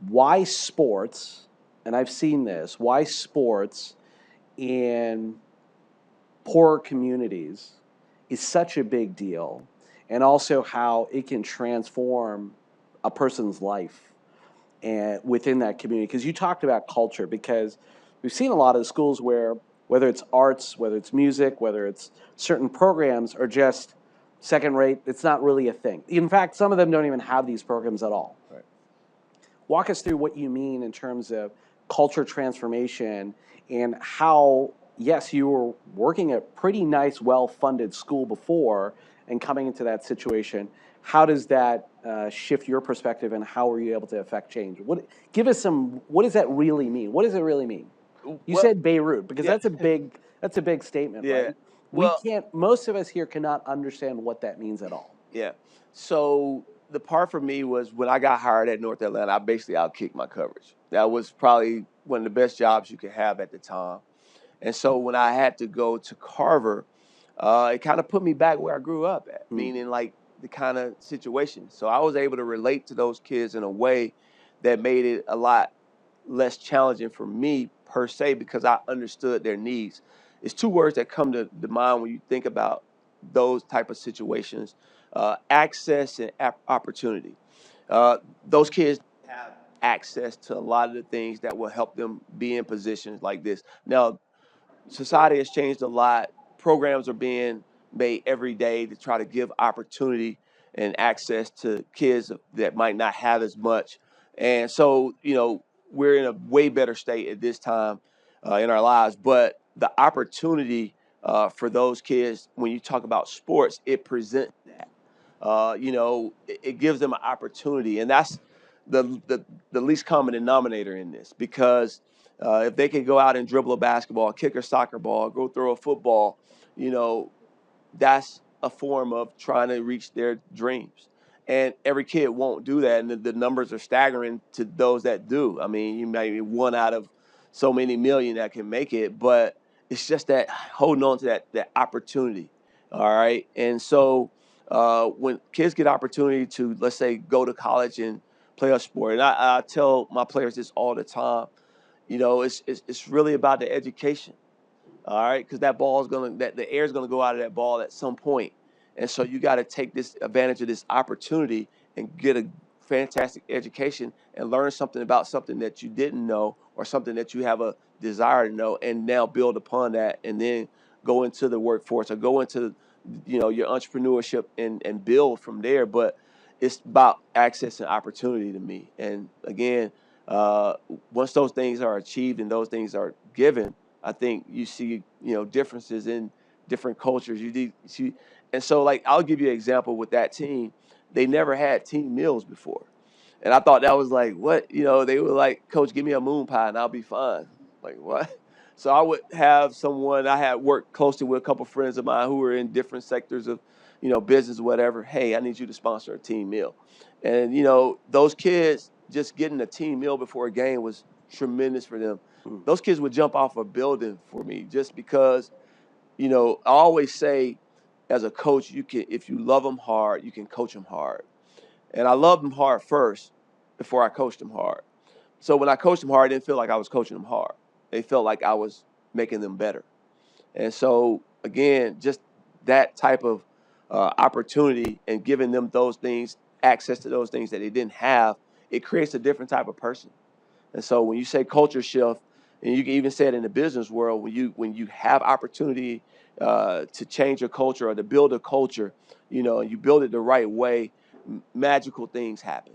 why sports, and I've seen this, why sports in poorer communities is such a big deal, and also how it can transform a person's life and within that community. Because you talked about culture, because we've seen a lot of schools where whether it's arts, whether it's music, whether it's certain programs are just second rate. It's not really a thing. In fact, some of them don't even have these programs at all. Right. Walk us through what you mean in terms of culture transformation and how, yes, you were working at a pretty nice, well-funded school before and coming into that situation. How does that shift your perspective, and how were you able to affect change? Give us some. What does that really mean? What does it really mean? You Well, said Beirut because yeah, that's a big statement, yeah. right? We Well, can't. Most of us here cannot understand what that means at all. yeah. So the part for me was when I got hired at North Atlanta, I basically outkicked my coverage. That was probably one of the best jobs you could have at the time. And so when I had to go to Carver, it kind of put me back where I grew up at, Hmm. meaning like the kind of situation. So I was able to relate to those kids in a way that made it a lot less challenging for me per se because I understood their needs. It's two words that come to the mind when you think about those type of situations: access and opportunity. Those kids have access to a lot of the things that will help them be in positions like this. Now, society has changed a lot. Programs are being made every day to try to give opportunity and access to kids that might not have as much. And so, we're in a way better state at this time in our lives. But the opportunity for those kids, when you talk about sports, it presents that. It gives them an opportunity, and that's the least common denominator in this because if they can go out and dribble a basketball, kick a soccer ball, go throw a football, you know, that's a form of trying to reach their dreams. And every kid won't do that, and the numbers are staggering to those that do. I mean, you may be one out of so many million that can make it, but it's just that holding on to that opportunity. All right, and so when kids get opportunity to, let's say, go to college and play a sport, and I tell my players this all the time, it's really about the education. All right, because that the air is gonna go out of that ball at some point, and so you got to take this advantage of this opportunity and get a fantastic education and learn something about something that you didn't know or something that you have a desire to know, and now build upon that, and then go into the workforce or go into your entrepreneurship and build from there. But it's about access and opportunity to me, and again, uh, once those things are achieved and those things are given, I think you see, differences in different cultures. See, and so like I'll give you an example with that team. They never had team meals before, and I thought that was like what they were like, Coach, give me a moon pie and I'll be fine. Like what? So I would have someone I had worked closely with, a couple friends of mine who were in different sectors of, business, whatever. Hey, I need you to sponsor a team meal, and those kids just getting a team meal before a game was tremendous for them. Hmm. Those kids would jump off a building for me just because, I always say as a coach, you can, if you love them hard, you can coach them hard. And I loved them hard first before I coached them hard. So when I coached them hard, it didn't feel like I was coaching them hard. They felt like I was making them better. And so again, just that type of opportunity and giving them those things, access to those things that they didn't have, it creates a different type of person. And so when you say culture shift, and you can even say it in the business world, when you have opportunity to change your culture or to build a culture, and you build it the right way, magical things happen.